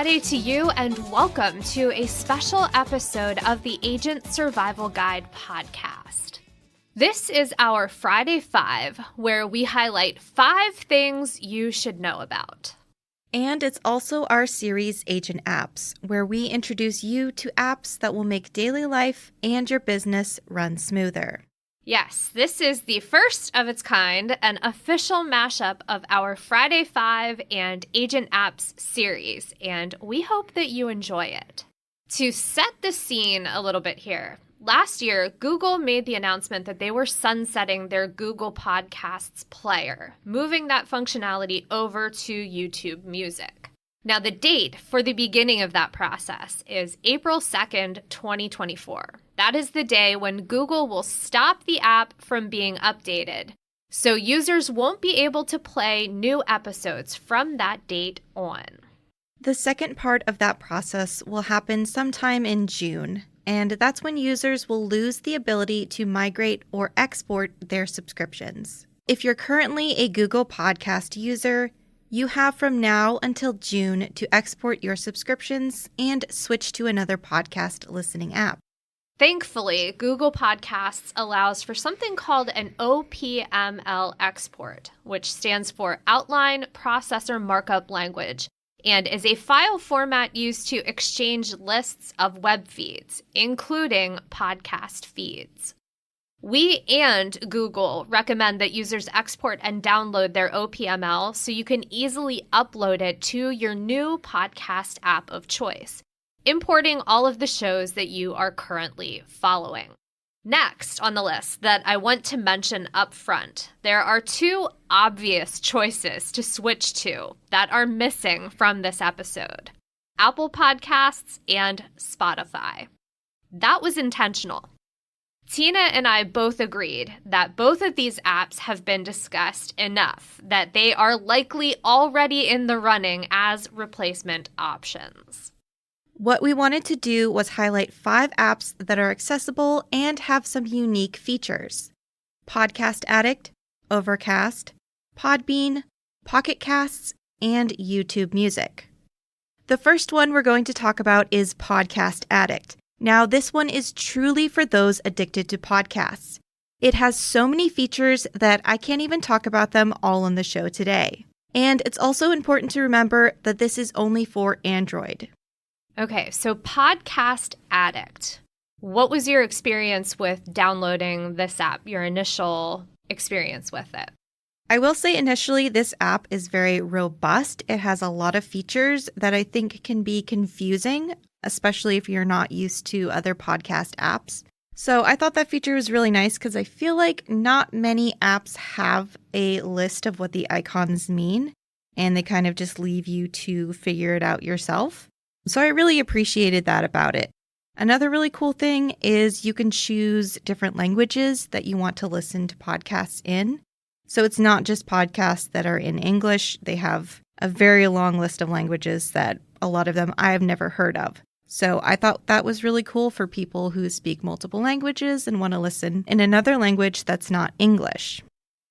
Friday to you, and welcome to a special episode of the Agent Survival Guide podcast. This is our Friday 5, where we highlight 5 things you should know about. And it's also our series Agent Apps, where we introduce you to apps that will make daily life and your business run smoother. Yes, this is the first of its kind, an official mashup of our Friday 5 and Agent Apps series, and we hope that you enjoy it. To set the scene a little bit here, last year, Google made the announcement that they were sunsetting their Google Podcasts player, moving that functionality over to YouTube Music. Now, the date for the beginning of that process is April 2nd, 2024. That is the day when Google will stop the app from being updated, so users won't be able to play new episodes from that date on. The second part of that process will happen sometime in June, and that's when users will lose the ability to migrate or export their subscriptions. If you're currently a Google Podcast user, you have from now until June to export your subscriptions and switch to another podcast listening app. Thankfully, Google Podcasts allows for something called an OPML export, which stands for Outline Processor Markup Language, and is a file format used to exchange lists of web feeds, including podcast feeds. We and Google recommend that users export and download their OPML so you can easily upload it to your new podcast app of choice, importing all of the shows that you are currently following. Next on the list that I want to mention up front, there are 2 obvious choices to switch to that are missing from this episode: Apple Podcasts and Spotify. That was intentional. Tina and I both agreed that both of these apps have been discussed enough that they are likely already in the running as replacement options. What we wanted to do was highlight 5 apps that are accessible and have some unique features: Podcast Addict, Overcast, Podbean, Pocket Casts, and YouTube Music. The first one we're going to talk about is Podcast Addict. Now, this one is truly for those addicted to podcasts. It has so many features that I can't even talk about them all on the show today. And it's also important to remember that this is only for Android. Okay, so Podcast Addict. What was your experience with downloading this app, your initial experience with it? I will say initially this app is very robust. It has a lot of features that I think can be confusing, especially if you're not used to other podcast apps. So I thought that feature was really nice because I feel like not many apps have a list of what the icons mean, and they kind of just leave you to figure it out yourself. So I really appreciated that about it. Another really cool thing is you can choose different languages that you want to listen to podcasts in. So it's not just podcasts that are in English. They have a very long list of languages that a lot of them I have never heard of. So I thought that was really cool for people who speak multiple languages and want to listen in another language that's not English.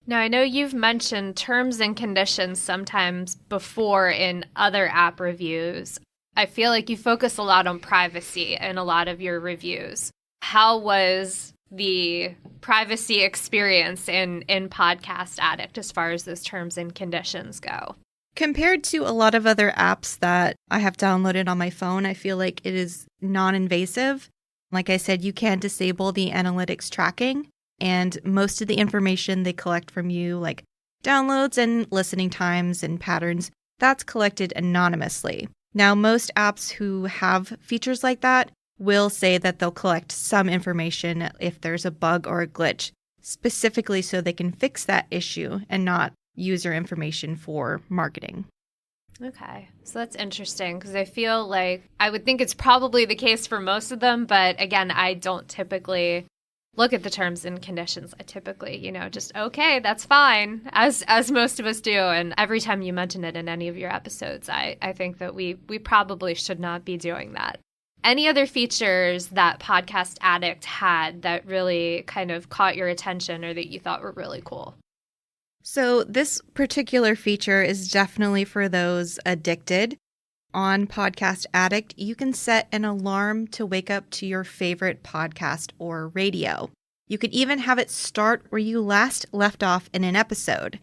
Now, I know you've mentioned terms and conditions sometimes before in other app reviews. I feel like you focus a lot on privacy in a lot of your reviews. How was the privacy experience in Podcast Addict as far as those terms and conditions go? Compared to a lot of other apps that I have downloaded on my phone, I feel like it is non-invasive. Like I said, you can disable the analytics tracking, and most of the information they collect from you, like downloads and listening times and patterns, that's collected anonymously. Now, most apps who have features like that will say that they'll collect some information if there's a bug or a glitch, specifically so they can fix that issue and not user information for marketing. Okay, so that's interesting because I feel like I would think it's probably the case for most of them, but again, I don't typically look at the terms and conditions. I typically, just, okay, that's fine, as most of us do. And every time you mention it in any of your episodes, I think that we probably should not be doing that. Any other features that Podcast Addict had that really kind of caught your attention or that you thought were really cool? So this particular feature is definitely for those addicted. On Podcast Addict, you can set an alarm to wake up to your favorite podcast or radio. You can even have it start where you last left off in an episode.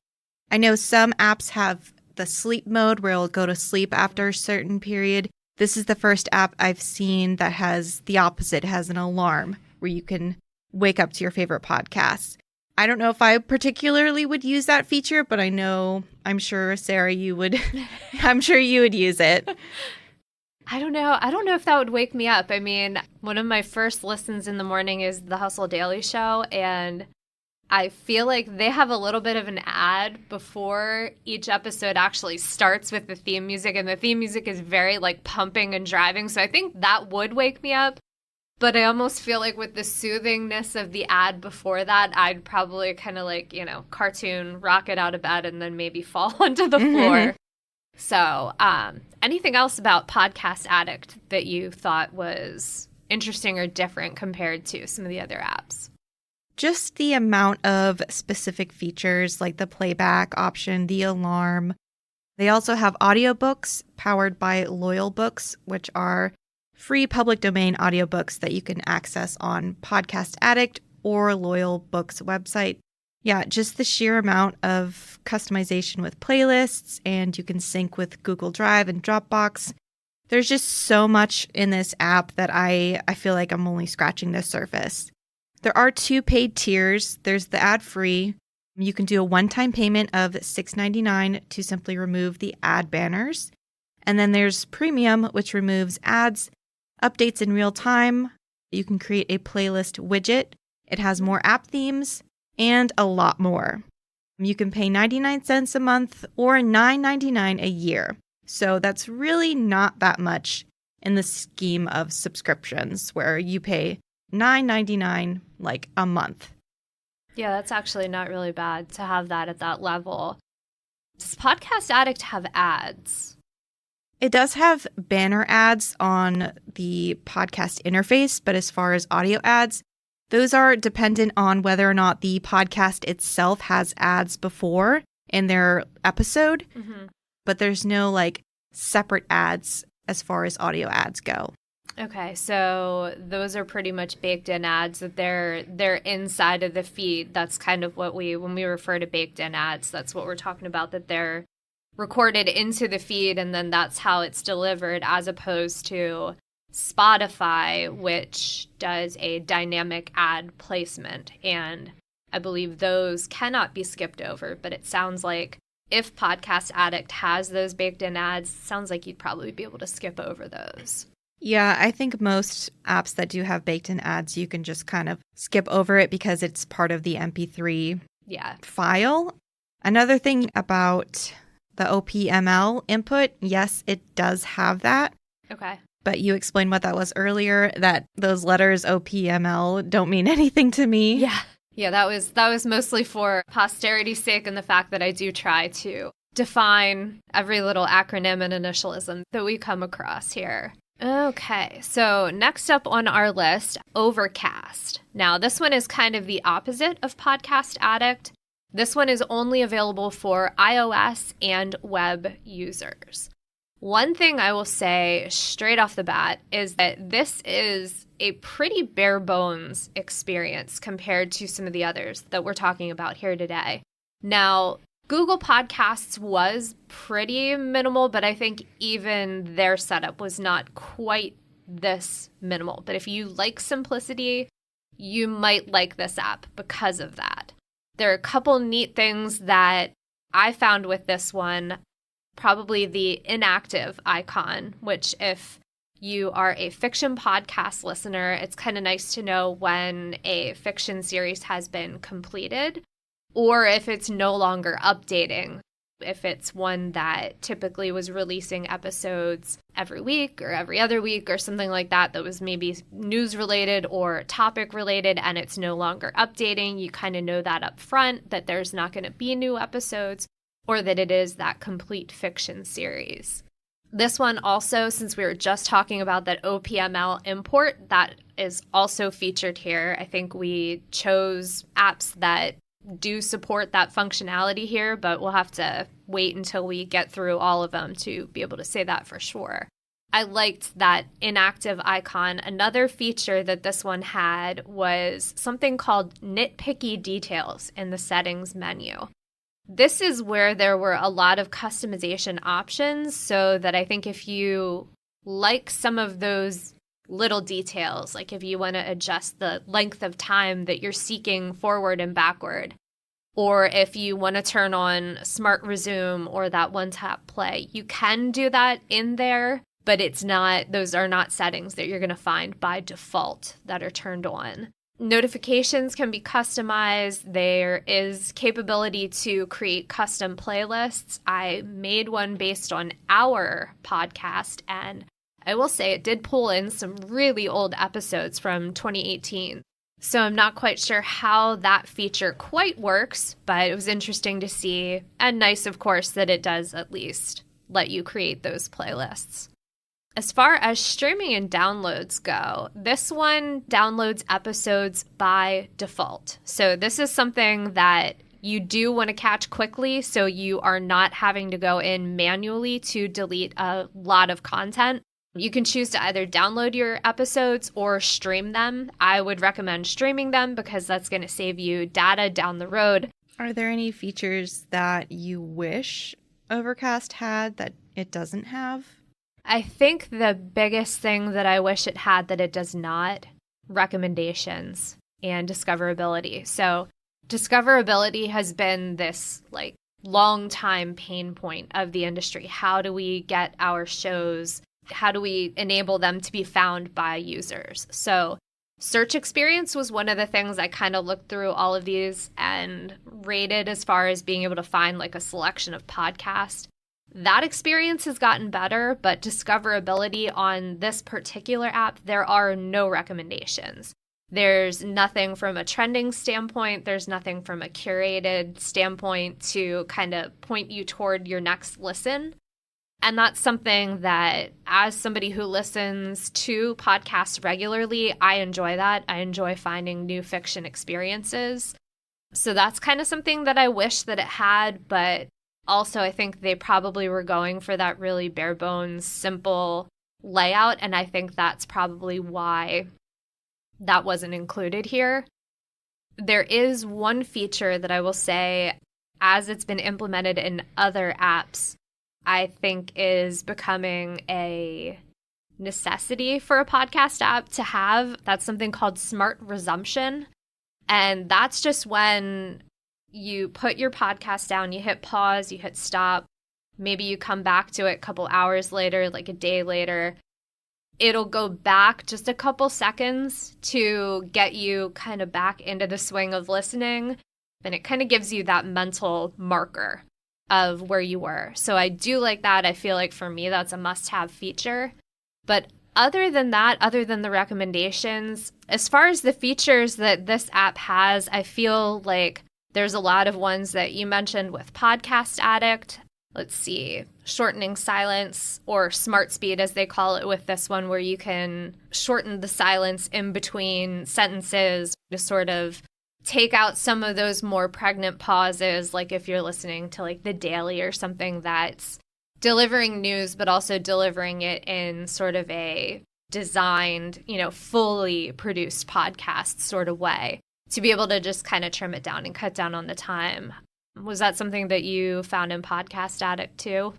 I know some apps have the sleep mode where it'll go to sleep after a certain period. This is the first app I've seen that has the opposite, it has an alarm where you can wake up to your favorite podcasts. I don't know if I particularly would use that feature, but I'm sure, Sarah, you would. I'm sure you would use it. I don't know. I don't know if that would wake me up. I mean, one of my first listens in the morning is the Hustle Daily Show, and I feel like they have a little bit of an ad before each episode actually starts with the theme music, and the theme music is very like pumping and driving. So I think that would wake me up. But I almost feel like with the soothingness of the ad before that, I'd probably kind of like, cartoon, rocket out of bed, and then maybe fall onto the floor. So anything else about Podcast Addict that you thought was interesting or different compared to some of the other apps? Just the amount of specific features like the playback option, the alarm. They also have audiobooks powered by Loyal Books, which are free public domain audiobooks that you can access on Podcast Addict or Loyal Books website. Yeah, just the sheer amount of customization with playlists, and you can sync with Google Drive and Dropbox. There's just so much in this app that I feel like I'm only scratching the surface. There are 2 paid tiers. There's the ad-free. You can do a one-time payment of $6.99 to simply remove the ad banners. And then there's premium, which removes ads, updates in real time. You can create a playlist widget. It has more app themes and a lot more. You can pay 99 cents a month or $9.99 a year. So that's really not that much in the scheme of subscriptions where you pay $9.99 like a month. Yeah, that's actually not really bad to have that at that level. Does Podcast Addict have ads? It does have banner ads on the podcast interface, but as far as audio ads, those are dependent on whether or not the podcast itself has ads before in their episode. But there's no like separate ads as far as audio ads go. Okay, so those are pretty much baked in ads that they're inside of the feed. That's kind of what when we refer to baked in ads, that's what we're talking about, that they're recorded into the feed and then that's how it's delivered, as opposed to Spotify, which does a dynamic ad placement. And I believe those cannot be skipped over, but it sounds like if Podcast Addict has those baked in ads, it sounds like you'd probably be able to skip over those. Yeah, I think most apps that do have baked in ads, you can just kind of skip over it because it's part of the MP3 file. Another thing about the OPML input, yes, it does have that. Okay. But you explained what that was earlier, that those letters OPML don't mean anything to me. Yeah, that was mostly for posterity's sake and the fact that I do try to define every little acronym and initialism that we come across here. Okay, so next up on our list, Overcast. Now, this one is kind of the opposite of Podcast Addict. This one is only available for iOS and web users. One thing I will say straight off the bat is that this is a pretty bare bones experience compared to some of the others that we're talking about here today. Now, Google Podcasts was pretty minimal, but I think even their setup was not quite this minimal. But if you like simplicity, you might like this app because of that. There are a couple neat things that I found with this one. Probably the inactive icon, which if you are a fiction podcast listener, it's kind of nice to know when a fiction series has been completed or if it's no longer updating. If it's one that typically was releasing episodes every week or every other week or something like that, that was maybe news related or topic related and it's no longer updating, you kind of know that up front that there's not going to be new episodes, or that it is that complete fiction series. This one also, since we were just talking about that OPML import, that is also featured here. I think we chose apps that do support that functionality here, but we'll have to wait until we get through all of them to be able to say that for sure. I liked that inactive icon. Another feature that this one had was something called nitpicky details in the settings menu. This is where there were a lot of customization options, so that I think if you like some of those little details, like if you want to adjust the length of time that you're seeking forward and backward, or if you want to turn on smart resume or that one-tap play, you can do that in there, but those are not settings that you're going to find by default that are turned on. Notifications can be customized. There is capability to create custom playlists. I made one based on our podcast, and I will say it did pull in some really old episodes from 2018. So I'm not quite sure how that feature quite works, but it was interesting to see, and nice, of course, that it does at least let you create those playlists. As far as streaming and downloads go, this one downloads episodes by default. So this is something that you do want to catch quickly, so you are not having to go in manually to delete a lot of content. You can choose to either download your episodes or stream them. I would recommend streaming them because that's going to save you data down the road. Are there any features that you wish Overcast had that it doesn't have? I think the biggest thing that I wish it had that it does not, recommendations and discoverability. So discoverability has been this long time pain point of the industry. How do we get our shows? How do we enable them to be found by users? So search experience was one of the things I kind of looked through all of these and rated as far as being able to find a selection of podcasts. That experience has gotten better, but discoverability on this particular app, there are no recommendations. There's nothing from a trending standpoint. There's nothing from a curated standpoint to kind of point you toward your next listen. And that's something that, as somebody who listens to podcasts regularly, I enjoy that. I enjoy finding new fiction experiences. So that's kind of something that I wish that it had, but also I think they probably were going for that really bare bones, simple layout, and I think that's probably why that wasn't included here. There is one feature that I will say, as it's been implemented in other apps, I think is becoming a necessity for a podcast app to have. That's something called smart resumption. And that's just when you put your podcast down, you hit pause, you hit stop. Maybe you come back to it a couple hours later, like a day later. It'll go back just a couple seconds to get you kind of back into the swing of listening. And it kind of gives you that mental marker of where you were. So I do like that. I feel like for me, that's a must-have feature. But other than that, other than the recommendations, as far as the features that this app has, I feel like there's a lot of ones that you mentioned with Podcast Addict. Let's see, shortening silence, or smart speed as they call it with this one, where you can shorten the silence in between sentences to sort of take out some of those more pregnant pauses, like if you're listening to The Daily or something that's delivering news, but also delivering it in sort of a designed, fully produced podcast sort of way, to be able to just kind of trim it down and cut down on the time. Was that something that you found in Podcast Addict too?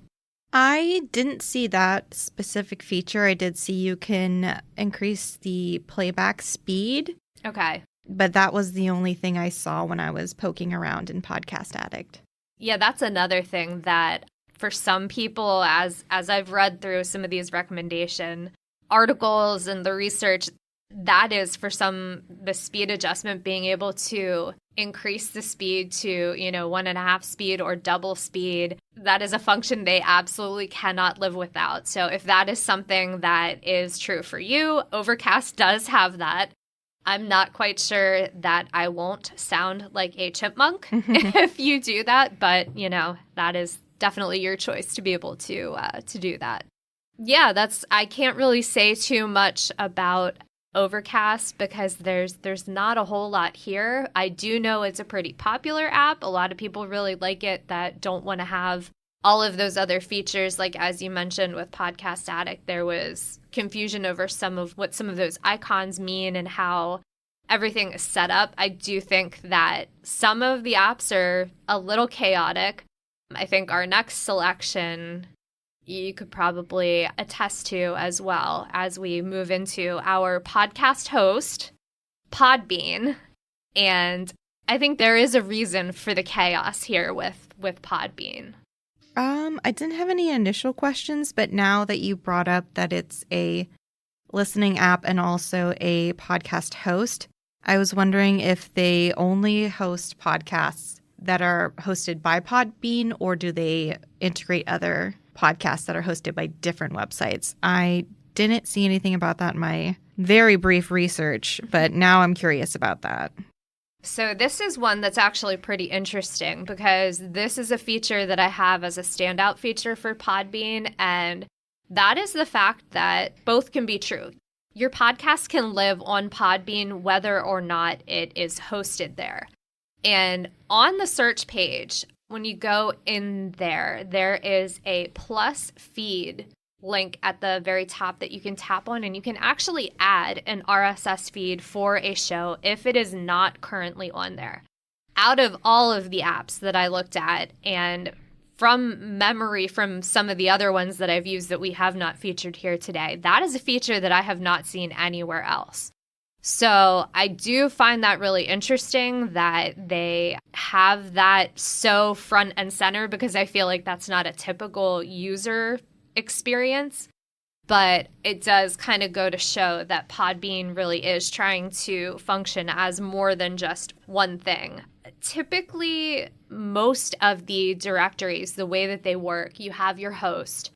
I didn't see that specific feature. I did see you can increase the playback speed. Okay. But that was the only thing I saw when I was poking around in Podcast Addict. Yeah, that's another thing that for some people, as I've read through some of these recommendation articles and the research, that is for some, the speed adjustment, being able to increase the speed to, 1.5 speed or double speed. That is a function they absolutely cannot live without. So if that is something that is true for you, Overcast does have that. I'm not quite sure that I won't sound like a chipmunk if you do that, but, that is definitely your choice to be able to do that. Yeah, I can't really say too much about Overcast because there's not a whole lot here. I do know it's a pretty popular app. A lot of people really like it that don't want to have all of those other features, like as you mentioned with Podcast Addict, there was confusion over what some of those icons mean and how everything is set up. I do think that some of the apps are a little chaotic. I think our next selection you could probably attest to as well as we move into our podcast host, Podbean. And I think there is a reason for the chaos here with Podbean. I didn't have any initial questions, but now that you brought up that it's a listening app and also a podcast host, I was wondering if they only host podcasts that are hosted by Podbean, or do they integrate other podcasts that are hosted by different websites? I didn't see anything about that in my very brief research, but now I'm curious about that. So this is one that's actually pretty interesting because this is a feature that I have as a standout feature for Podbean, and that is the fact that both can be true. Your podcast can live on Podbean whether or not it is hosted there. And on the search page, when you go in there, there is a plus feed link at the very top that you can tap on, and you can actually add an RSS feed for a show if it is not currently on there. Out of all of the apps that I looked at, and from memory from some of the other ones that I've used that we have not featured here today, that is a feature that I have not seen anywhere else. So I do find that really interesting that they have that so front and center, because I feel like that's not a typical user experience, but it does kind of go to show that Podbean really is trying to function as more than just one thing. Typically, most of the directories, the way that they work, you have your host,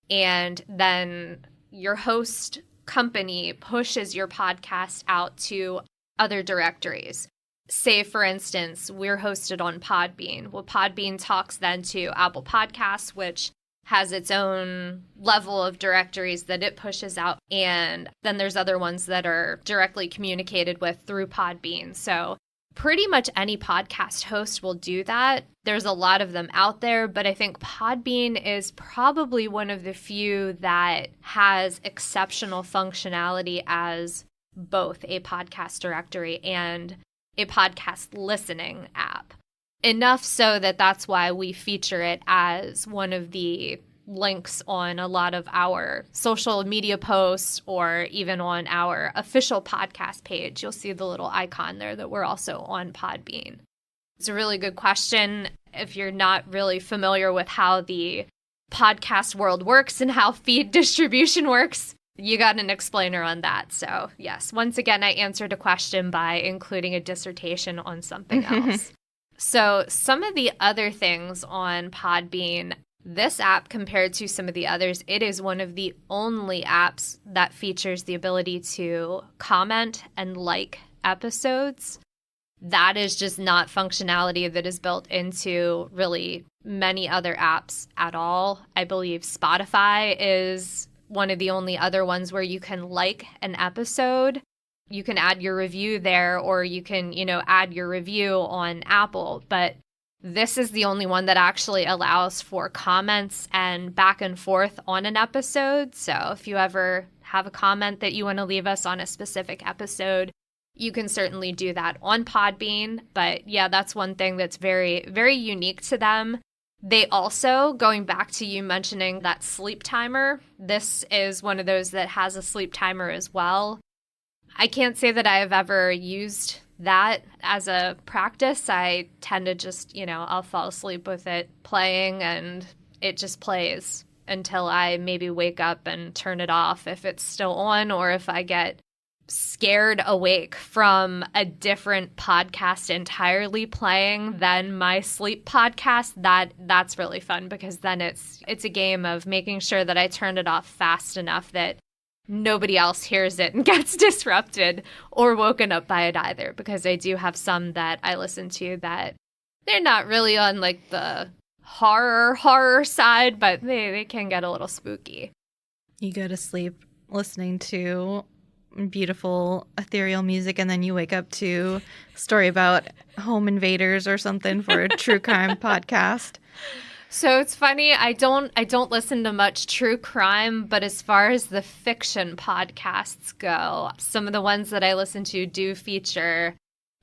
and then your host company pushes your podcast out to other directories. Say, for instance, we're hosted on Podbean. Well, Podbean talks then to Apple Podcasts, which has its own level of directories that it pushes out. And then there's other ones that are directly communicated with through Podbean. So pretty much any podcast host will do that. There's a lot of them out there, but I think Podbean is probably one of the few that has exceptional functionality as both a podcast directory and a podcast listening app. Enough so that that's why we feature it as one of the links on a lot of our social media posts, or even on our official podcast page. You'll see the little icon there that we're also on Podbean. It's a really good question. If you're not really familiar with how the podcast world works and how feed distribution works, you got an explainer on that. So yes, once again, I answered a question by including a dissertation on something else. So some of the other things on Podbean, this app, compared to some of the others, it is one of the only apps that features the ability to comment and like episodes. That is just not functionality that is built into really many other apps at all. I believe Spotify is one of the only other ones where you can like an episode. You can add your review there, or you can, add your review on Apple. But this is the only one that actually allows for comments and back and forth on an episode. So if you ever have a comment that you want to leave us on a specific episode, you can certainly do that on Podbean. But yeah, that's one thing that's very, very unique to them. They also, going back to you mentioning that sleep timer, this is one of those that has a sleep timer as well. I can't say that I have ever used that as a practice. I tend to just, I'll fall asleep with it playing, and it just plays until I maybe wake up and turn it off if it's still on, or if I get scared awake from a different podcast entirely playing than my sleep podcast. That's really fun, because then it's a game of making sure that I turn it off fast enough that nobody else hears it and gets disrupted or woken up by it either, because I do have some that I listen to that they're not really on like the horror side, but they can get a little spooky. You go to sleep listening to beautiful ethereal music, and then you wake up to a story about home invaders or something for a true crime podcast. So it's funny, I don't listen to much true crime, but as far as the fiction podcasts go, some of the ones that I listen to do feature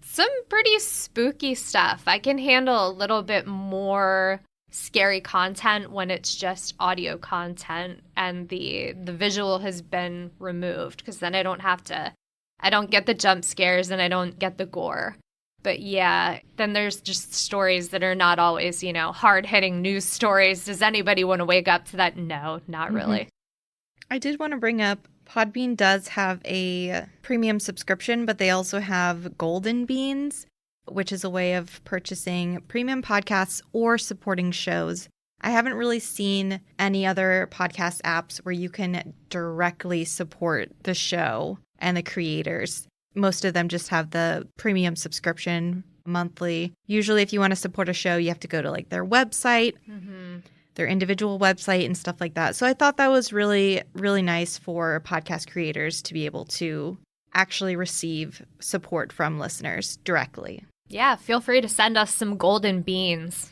some pretty spooky stuff. I can handle a little bit more scary content when it's just audio content and the visual has been removed, because then I don't get the jump scares and I don't get the gore. But yeah, then there's just stories that are not always, hard-hitting news stories. Does anybody want to wake up to that? No, not really. I did want to bring up, Podbean does have a premium subscription, but they also have Golden Beans, which is a way of purchasing premium podcasts or supporting shows. I haven't really seen any other podcast apps where you can directly support the show and the creators. Most of them just have the premium subscription monthly. Usually if you want to support a show, you have to go to like their website, their individual website and stuff like that. So I thought that was really, really nice for podcast creators to be able to actually receive support from listeners directly. Yeah, feel free to send us some golden beans.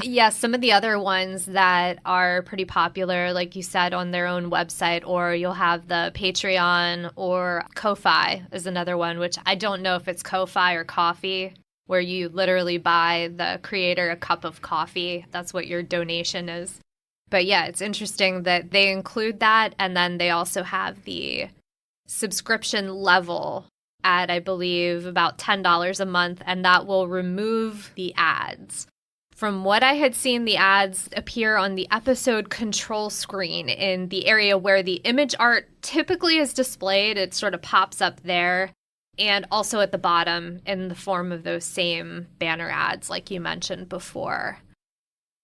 Yeah, some of the other ones that are pretty popular, like you said, on their own website, or you'll have the Patreon, or Ko-Fi is another one, which I don't know if it's Ko-Fi or coffee, where you literally buy the creator a cup of coffee. That's what your donation is. But yeah, it's interesting that they include that, and then they also have the subscription level at, I believe, about $10 a month, and that will remove the ads. From what I had seen, the ads appear on the episode control screen in the area where the image art typically is displayed. It sort of pops up there, and also at the bottom in the form of those same banner ads like you mentioned before.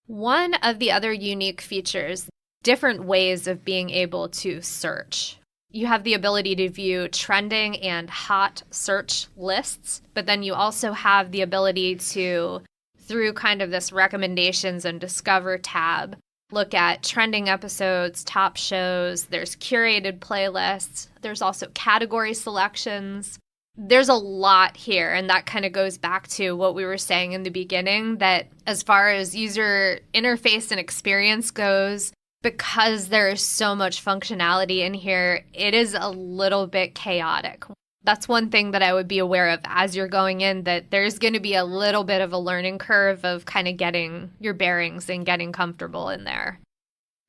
One of the other unique features, different ways of being able to search. You have the ability to view trending and hot search lists, but then you also have the ability to, through kind of this recommendations and discover tab, look at trending episodes, top shows, there's curated playlists, there's also category selections. There's a lot here, and that kind of goes back to what we were saying in the beginning, that as far as user interface and experience goes, because there is so much functionality in here, it is a little bit chaotic. That's one thing that I would be aware of as you're going in, that there's going to be a little bit of a learning curve of kind of getting your bearings and getting comfortable in there.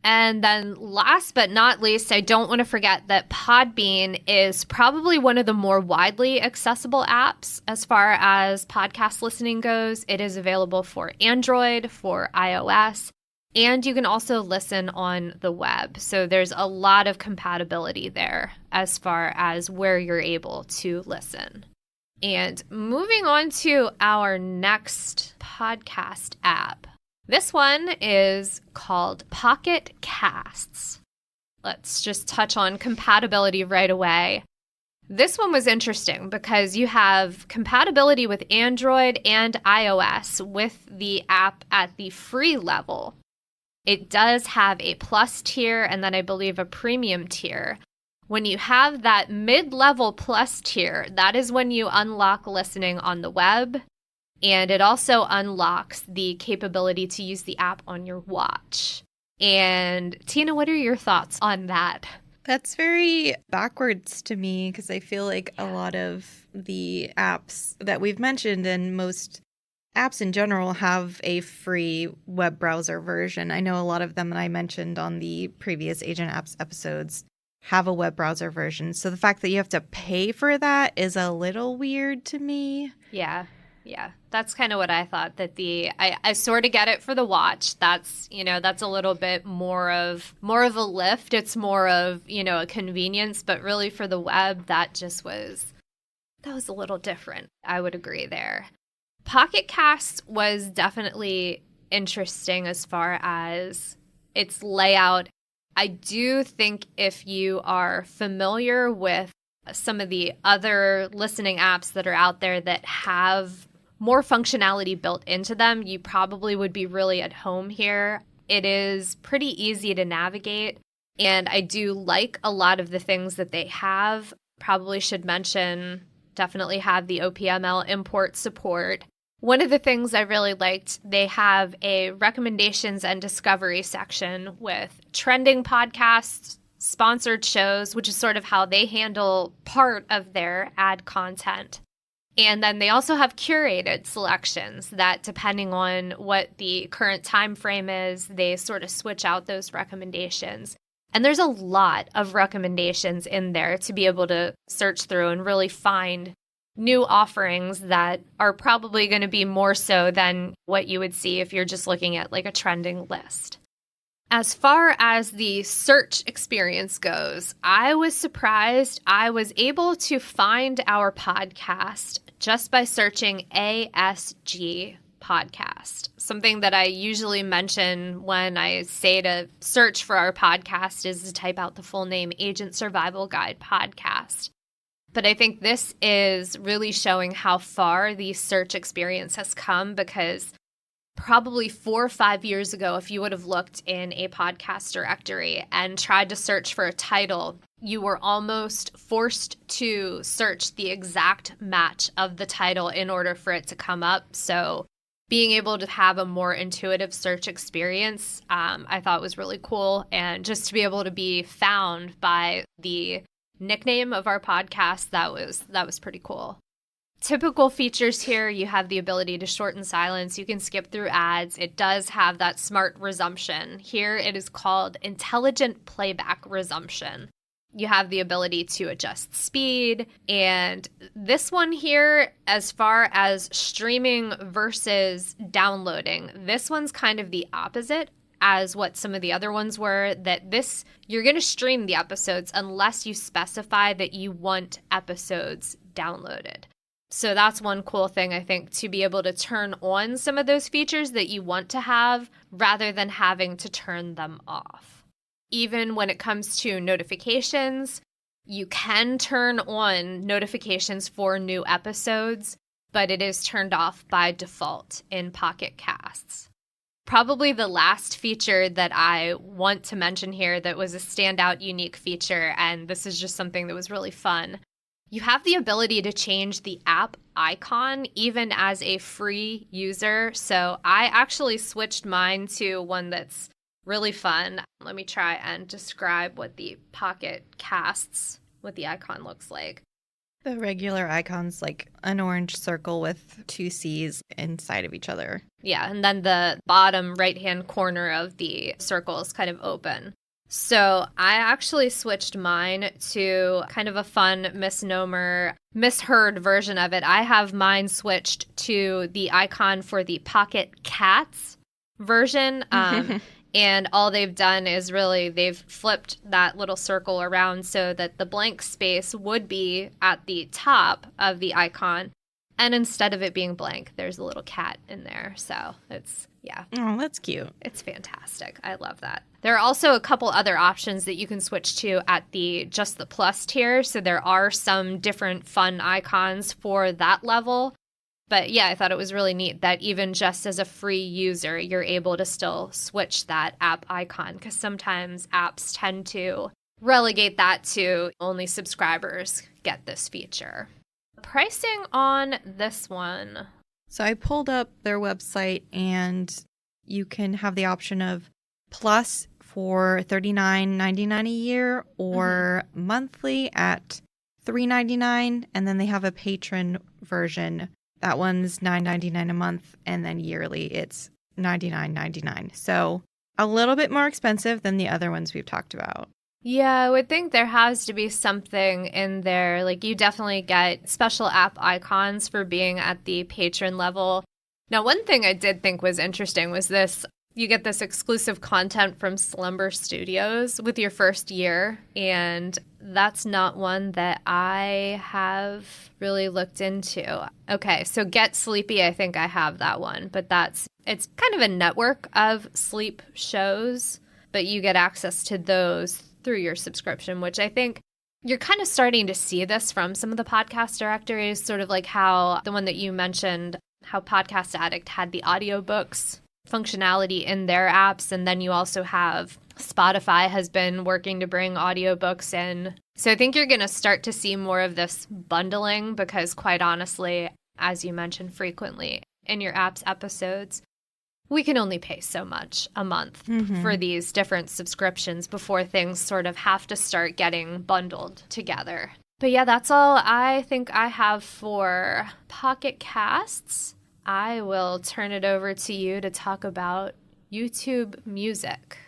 And then last but not least, I don't want to forget that Podbean is probably one of the more widely accessible apps as far as podcast listening goes. It is available for Android, for iOS, and you can also listen on the web. So there's a lot of compatibility there as far as where you're able to listen. And moving on to our next podcast app. This one is called Pocket Casts. Let's just touch on compatibility right away. This one was interesting because you have compatibility with Android and iOS with the app at the free level. It does have a plus tier and then I believe a premium tier. When you have that mid-level plus tier, that is when you unlock listening on the web, and it also unlocks the capability to use the app on your watch. And Tina, what are your thoughts on that? That's very backwards to me because I feel like a lot of the apps that we've mentioned and most apps in general have a free web browser version. I know a lot of them that I mentioned on the previous Agent Apps episodes have a web browser version. So the fact that you have to pay for that is a little weird to me. Yeah. That's kind of what I thought, that I sort of get it for the watch. That's a little bit more of a lift. It's more of, a convenience, but really for the web, that was a little different. I would agree there. Pocket Casts was definitely interesting as far as its layout. I do think if you are familiar with some of the other listening apps that are out there that have more functionality built into them, you probably would be really at home here. It is pretty easy to navigate, and I do like a lot of the things that they have. Probably should mention, definitely have the OPML import support. One of the things I really liked, they have a recommendations and discovery section with trending podcasts, sponsored shows, which is sort of how they handle part of their ad content. And then they also have curated selections that, depending on what the current time frame is, they sort of switch out those recommendations. And there's a lot of recommendations in there to be able to search through and really find new offerings that are probably going to be more so than what you would see if you're just looking at like a trending list. As far as the search experience goes, I was surprised I was able to find our podcast just by searching ASG podcast. Something that I usually mention when I say to search for our podcast is to type out the full name, Agent Survival Guide Podcast. But I think this is really showing how far the search experience has come, because probably 4 or 5 years ago, if you would have looked in a podcast directory and tried to search for a title, you were almost forced to search the exact match of the title in order for it to come up. So being able to have a more intuitive search experience, I thought was really cool. And just to be able to be found by the nickname of our podcast, that was pretty cool. Typical features here, you have the ability to shorten silence. You can skip through ads. It does have that smart resumption. Here it is called intelligent playback resumption. You have the ability to adjust speed. And this one here, as far as streaming versus downloading, this one's kind of the opposite as what some of the other ones were, that this, you're going to stream the episodes unless you specify that you want episodes downloaded. So that's one cool thing, I think, to be able to turn on some of those features that you want to have rather than having to turn them off. Even when it comes to notifications, you can turn on notifications for new episodes, but it is turned off by default in Pocket Casts. Probably the last feature that I want to mention here that was a standout, unique feature, and this is just something that was really fun. You have the ability to change the app icon even as a free user. So I actually switched mine to one that's really fun. Let me try and describe what the Pocket Casts, what the icon looks like. The regular icon's like an orange circle with 2 C's inside of each other. Yeah, and then the bottom right-hand corner of the circle is kind of open. So I actually switched mine to kind of a fun misnomer, misheard version of it. I have mine switched to the icon for the Pocket Cats version. And all they've done is really they've flipped that little circle around so that the blank space would be at the top of the icon. And instead of it being blank, there's a little cat in there. So it's, yeah. Oh, that's cute. It's fantastic. I love that. There are also a couple other options that you can switch to at just the plus tier. So there are some different fun icons for that level. But yeah, I thought it was really neat that even just as a free user, you're able to still switch that app icon, because sometimes apps tend to relegate that to only subscribers get this feature. Pricing on this one. So I pulled up their website, and you can have the option of plus for $39.99 a year or monthly at $3.99, and then they have a patron version. That one's $9.99 a month, and then yearly it's $99.99. So a little bit more expensive than the other ones we've talked about. Yeah, I would think there has to be something in there. Like, you definitely get special app icons for being at the patron level. Now, one thing I did think was interesting was this. You get this exclusive content from Slumber Studios with your first year, and that's not one that I have really looked into. Okay, so Get Sleepy, I think I have that one, but it's kind of a network of sleep shows, but you get access to those through your subscription, which I think you're kind of starting to see this from some of the podcast directories, sort of like how the one that you mentioned, how Podcast Addict had the audiobooks functionality in their apps, and then you also have Spotify has been working to bring audiobooks in. So I think you're going to start to see more of this bundling, because quite honestly, as you mentioned frequently, in your app's episodes, we can only pay so much a month for these different subscriptions before things sort of have to start getting bundled together. But yeah, that's all I think I have for Pocket Casts. I will turn it over to you to talk about YouTube Music.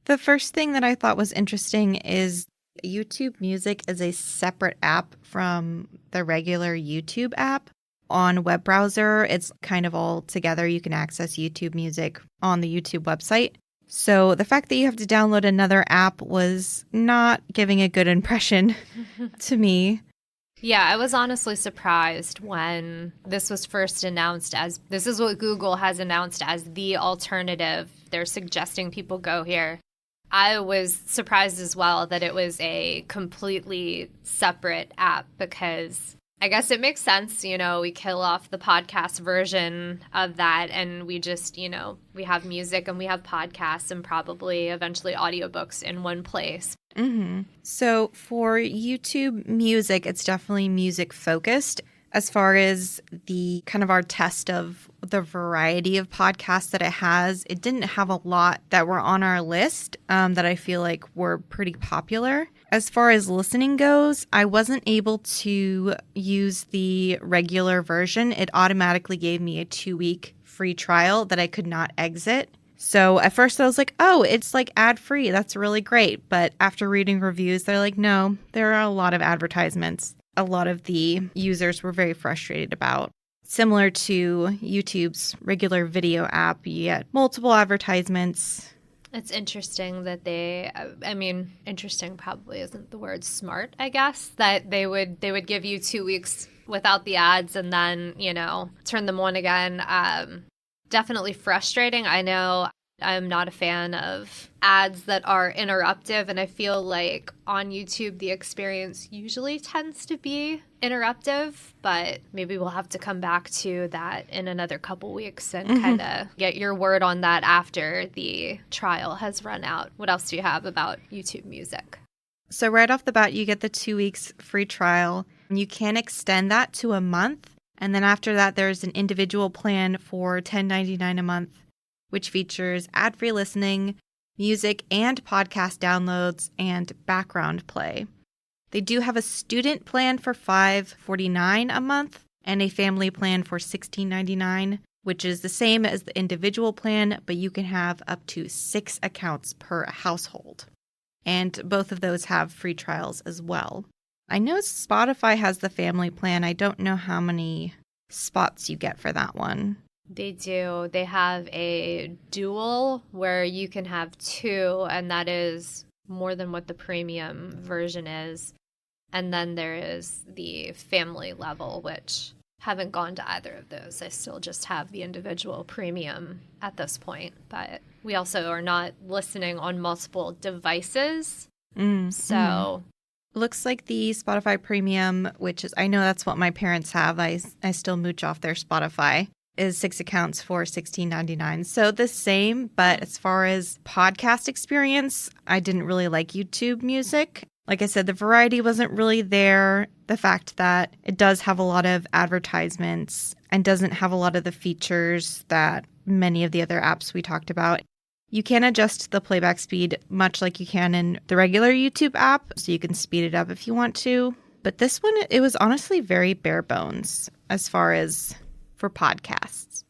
The first thing that I thought was interesting is YouTube Music is a separate app from the regular YouTube app. On a web browser, it's kind of all together. You can access YouTube Music on the YouTube website. So the fact that you have to download another app was not giving a good impression to me. Yeah, I was honestly surprised when this was first announced as, this is what Google has announced as the alternative. They're suggesting people go here. I was surprised as well that it was a completely separate app because I guess it makes sense, we kill off the podcast version of that and we just, we have music and we have podcasts and probably eventually audiobooks in one place. So for YouTube Music, it's definitely music focused. As far as the kind of our test of the variety of podcasts that it has, it didn't have a lot that were on our list that I feel like were pretty popular. As far as listening goes, I wasn't able to use the regular version. It automatically gave me a 2-week free trial that I could not exit. So at first I was like, oh, it's like ad-free. That's really great. But after reading reviews, they're like, no, there are a lot of advertisements. A lot of the users were very frustrated about. Similar to YouTube's regular video app, you get multiple advertisements. It's interesting that interesting probably isn't the word, smart, I guess, that they would give you 2 weeks without the ads and then, turn them on again. Definitely frustrating. I know I'm not a fan of ads that are interruptive, and I feel like on YouTube the experience usually tends to be interruptive, but maybe we'll have to come back to that in another couple weeks and kind of get your word on that after the trial has run out. What else do you have about YouTube Music? So right off the bat, you get the 2 weeks free trial. You can extend that to a month, and then after that there's an individual plan for $10.99 a month, which features ad-free listening, music and podcast downloads, and background play. They do have a student plan for $5.49 a month and a family plan for $16.99, which is the same as the individual plan, but you can have up to 6 accounts per household. And both of those have free trials as well. I know Spotify has the family plan. I don't know how many spots you get for that one. They do. They have a dual where you can have 2, and that is more than what the premium version is. And then there is the family level, which haven't gone to either of those. I still just have the individual premium at this point. But we also are not listening on multiple devices. So looks like the Spotify Premium, which is, I know that's what my parents have. I still mooch off their Spotify, is 6 accounts for $16.99. So the same, but as far as podcast experience, I didn't really like YouTube Music. Like I said, the variety wasn't really there. The fact that it does have a lot of advertisements and doesn't have a lot of the features that many of the other apps we talked about. You can adjust the playback speed much like you can in the regular YouTube app, so you can speed it up if you want to. But this one, it was honestly very bare bones as far as for podcasts.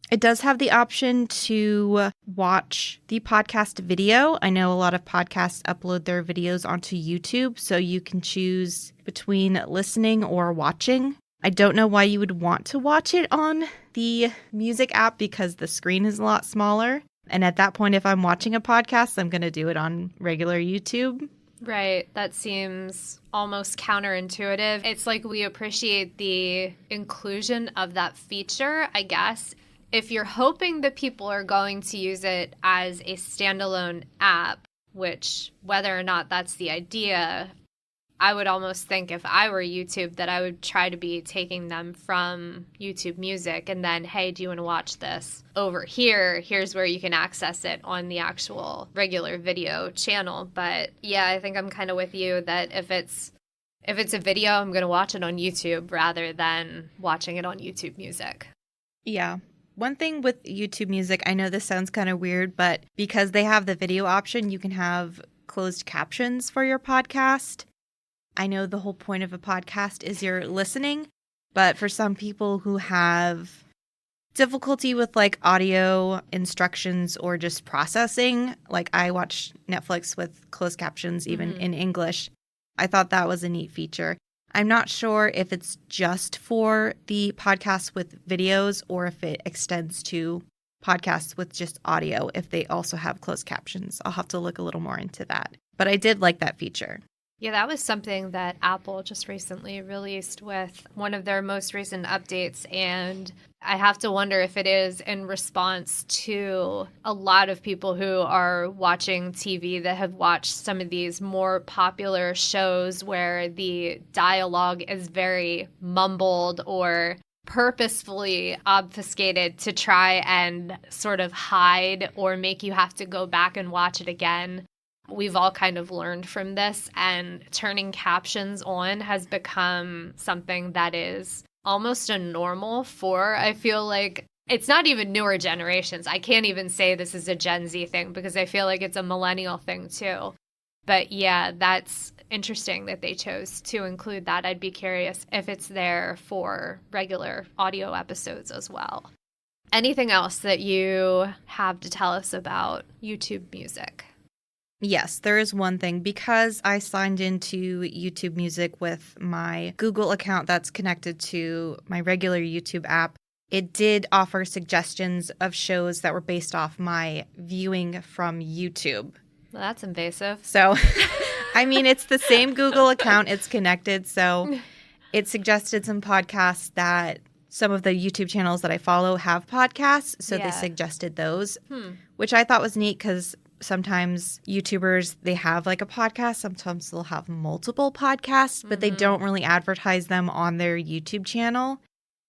It does have the option to watch the podcast video. I know a lot of podcasts upload their videos onto YouTube, so you can choose between listening or watching. I don't know why you would want to watch it on the music app because the screen is a lot smaller. And at that point, if I'm watching a podcast, I'm going to do it on regular YouTube. Right. That seems almost counterintuitive. It's like we appreciate the inclusion of that feature, I guess. If you're hoping that people are going to use it as a standalone app, which whether or not that's the idea, I would almost think if I were YouTube that I would try to be taking them from YouTube Music and then, hey, do you want to watch this over here? Here's where you can access it on the actual regular video channel. But yeah, I think I'm kind of with you that if it's a video, I'm going to watch it on YouTube rather than watching it on YouTube Music. Yeah. One thing with YouTube Music, I know this sounds kind of weird, but because they have the video option, you can have closed captions for your podcast. I know the whole point of a podcast is you're listening, but for some people who have difficulty with like audio instructions or just processing, like I watch Netflix with closed captions even in English. I thought that was a neat feature. I'm not sure if it's just for the podcasts with videos or if it extends to podcasts with just audio, if they also have closed captions. I'll have to look a little more into that. But I did like that feature. Yeah, that was something that Apple just recently released with one of their most recent updates. And I have to wonder if it is in response to a lot of people who are watching TV that have watched some of these more popular shows where the dialogue is very mumbled or purposefully obfuscated to try and sort of hide or make you have to go back and watch it again. We've all kind of learned from this, and turning captions on has become something that is almost a normal for, I feel like, it's not even newer generations. I can't even say this is a Gen Z thing because I feel like it's a millennial thing too. But yeah, that's interesting that they chose to include that. I'd be curious if it's there for regular audio episodes as well. Anything else that you have to tell us about YouTube Music? Yes, there is one thing. Because I signed into YouTube Music with my Google account that's connected to my regular YouTube app, it did offer suggestions of shows that were based off my viewing from YouTube. Well, that's invasive. So, I mean, it's the same Google account. It's connected. So it suggested some podcasts that some of the YouTube channels that I follow have podcasts. So they suggested those, which I thought was neat because sometimes YouTubers, they have like a podcast. Sometimes they'll have multiple podcasts, but they don't really advertise them on their YouTube channel.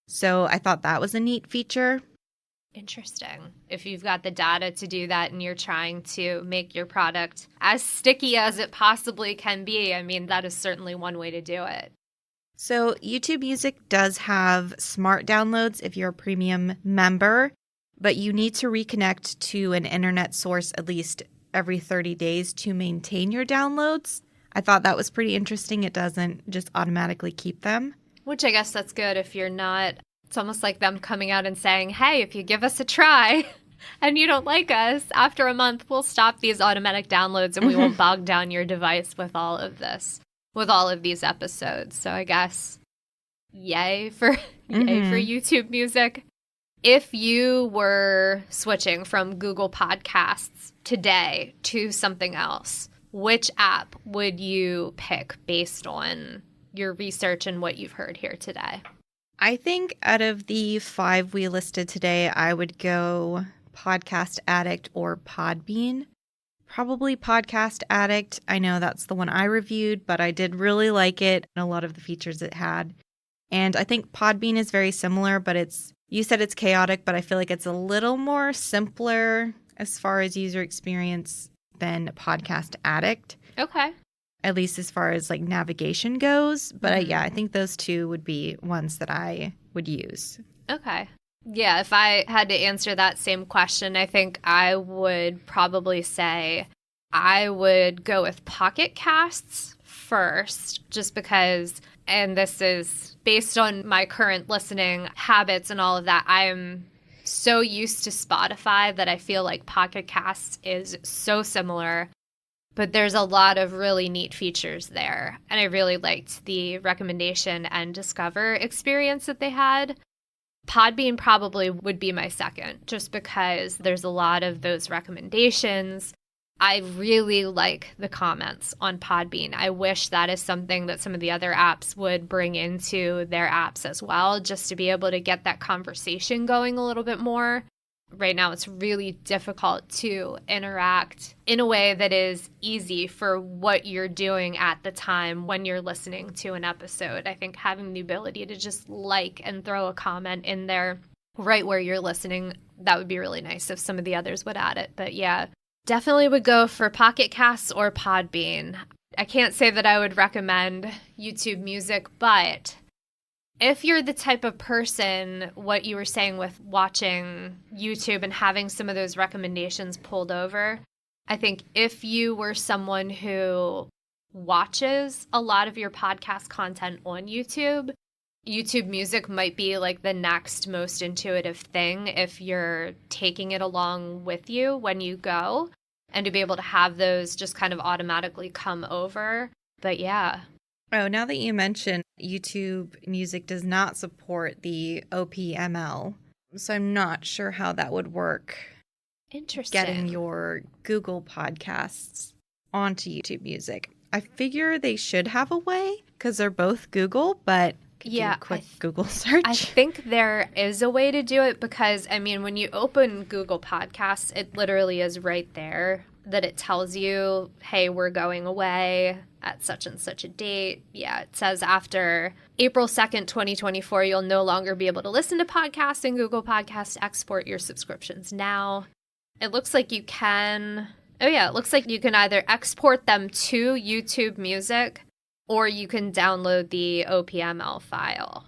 So I thought that was a neat feature. Interesting. If you've got the data to do that and you're trying to make your product as sticky as it possibly can be, I mean, that is certainly one way to do it. So YouTube Music does have smart downloads if you're a premium member, but you need to reconnect to an internet source at least every 30 days to maintain your downloads. I thought that was pretty interesting. It doesn't just automatically keep them. Which I guess that's good if you're not. It's almost like them coming out and saying, hey, if you give us a try and you don't like us, after a month, we'll stop these automatic downloads and we won't bog down your device with all of this, with all of these episodes. So I guess yay for YouTube Music. If you were switching from Google Podcasts today to something else, which app would you pick based on your research and what you've heard here today? I think out of the 5 we listed today, I would go Podcast Addict or Podbean. Probably Podcast Addict. I know that's the one I reviewed, but I did really like it and a lot of the features it had. And I think Podbean is very similar, but you said it's chaotic, but I feel like it's a little more simpler as far as user experience than Podcast Addict. Okay. At least as far as like navigation goes. But I think those two would be ones that I would use. Okay. Yeah, if I had to answer that same question, I think I would probably say I would go with Pocket Casts first, just because, and this is based on my current listening habits and all of that, I am so used to Spotify that I feel like Pocket Casts is so similar. But there's a lot of really neat features there. And I really liked the recommendation and discover experience that they had. Podbean probably would be my second, just because there's a lot of those recommendations. I really like the comments on Podbean. I wish that is something that some of the other apps would bring into their apps as well, just to be able to get that conversation going a little bit more. Right now, it's really difficult to interact in a way that is easy for what you're doing at the time when you're listening to an episode. I think having the ability to just like and throw a comment in there right where you're listening, that would be really nice if some of the others would add it. But yeah, definitely would go for Pocket Casts or Podbean. I can't say that I would recommend YouTube Music, but if you're the type of person, what you were saying with watching YouTube and having some of those recommendations pulled over, I think if you were someone who watches a lot of your podcast content on YouTube, YouTube Music might be like the next most intuitive thing if you're taking it along with you when you go, and to be able to have those just kind of automatically come over. But yeah. Oh, now that you mention YouTube Music does not support the OPML, so I'm not sure how that would work. Interesting. Getting your Google Podcasts onto YouTube Music. I figure they should have a way because they're both Google, but could do a quick Google search. I think there is a way to do it because, I mean, when you open Google Podcasts, it literally is right there that it tells you, hey, we're going away at such and such a date. Yeah, it says after April 2nd, 2024, you'll no longer be able to listen to podcasts in Google Podcasts. Export your subscriptions now. It looks like you can... Oh, yeah, it looks like you can either export them to YouTube Music or you can download the OPML file.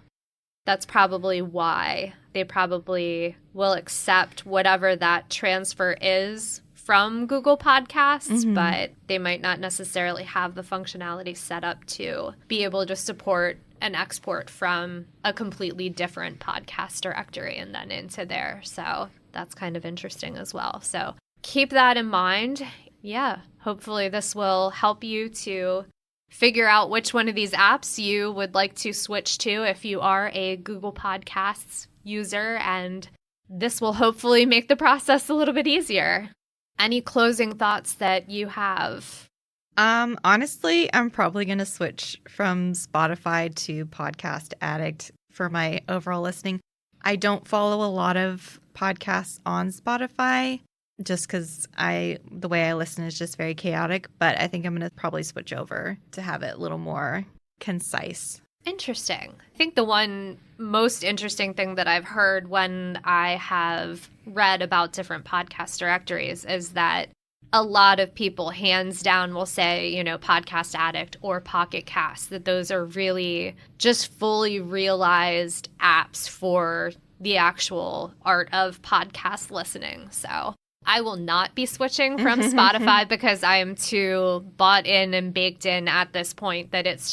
That's probably why they probably will accept whatever that transfer is from Google Podcasts, but they might not necessarily have the functionality set up to be able to support an export from a completely different podcast directory and then into there. So that's kind of interesting as well. So keep that in mind. Yeah, hopefully this will help you to figure out which one of these apps you would like to switch to if you are a Google Podcasts user, and this will hopefully make the process a little bit easier. Any closing thoughts that you have? Honestly, I'm probably going to switch from Spotify to Podcast Addict for my overall listening. I don't follow a lot of podcasts on Spotify just because the way I listen is just very chaotic, but I think I'm going to probably switch over to have it a little more concise. Interesting. I think the one most interesting thing that I've heard when I have read about different podcast directories is that a lot of people hands down will say, you know, Podcast Addict or Pocket Cast, that those are really just fully realized apps for the actual art of podcast listening. So I will not be switching from Spotify because I am too bought in and baked in at this point that it's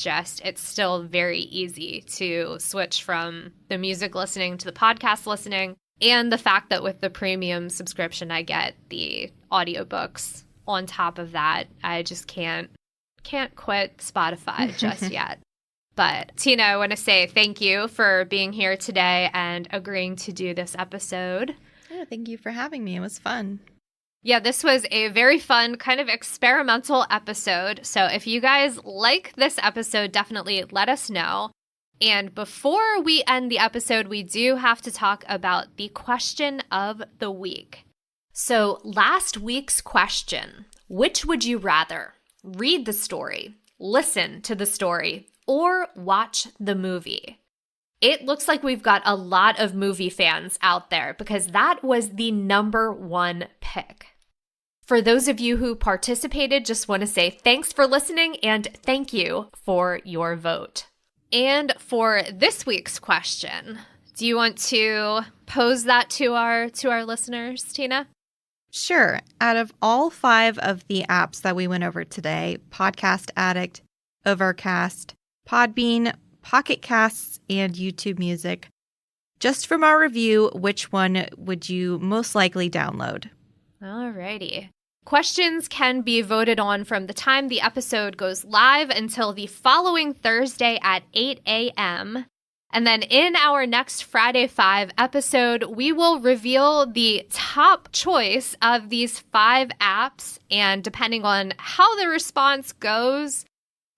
still very easy to switch from the music listening to the podcast listening. And the fact that with the premium subscription, I get the audiobooks on top of that. I just can't quit Spotify just yet. But Tina, I want to say thank you for being here today and agreeing to do this episode. Yeah, thank you for having me. It was fun. Yeah, this was a very fun kind of experimental episode. So if you guys like this episode, definitely let us know. And before we end the episode, we do have to talk about the question of the week. So last week's question, which would you rather? Read the story, listen to the story, or watch the movie? It looks like we've got a lot of movie fans out there because that was the number one pick. For those of you who participated, just want to say thanks for listening and thank you for your vote. And for this week's question, do you want to pose that to our listeners, Tina? Sure. Out of all 5 of the apps that we went over today, Podcast Addict, Overcast, Podbean, Pocket Casts, and YouTube Music, just from our review, which one would you most likely download? Alrighty. Questions can be voted on from the time the episode goes live until the following Thursday at 8 a.m. And then in our next Friday 5 episode, we will reveal the top choice of these 5 apps. And depending on how the response goes,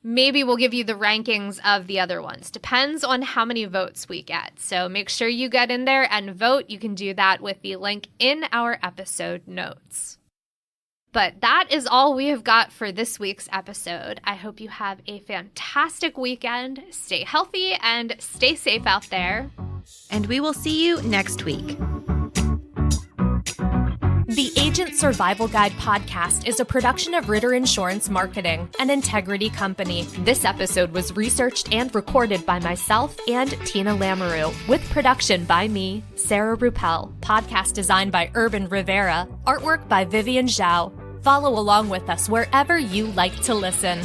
maybe we'll give you the rankings of the other ones. Depends on how many votes we get. So make sure you get in there and vote. You can do that with the link in our episode notes. But that is all we have got for this week's episode. I hope you have a fantastic weekend. Stay healthy and stay safe out there. And we will see you next week. The Agent Survival Guide podcast is a production of Ritter Insurance Marketing, an integrity company. This episode was researched and recorded by myself and Tina Lamoureux, with production by me, Sarah Ruppel. Podcast designed by Urban Rivera. Artwork by Vivian Zhao. Follow along with us wherever you like to listen.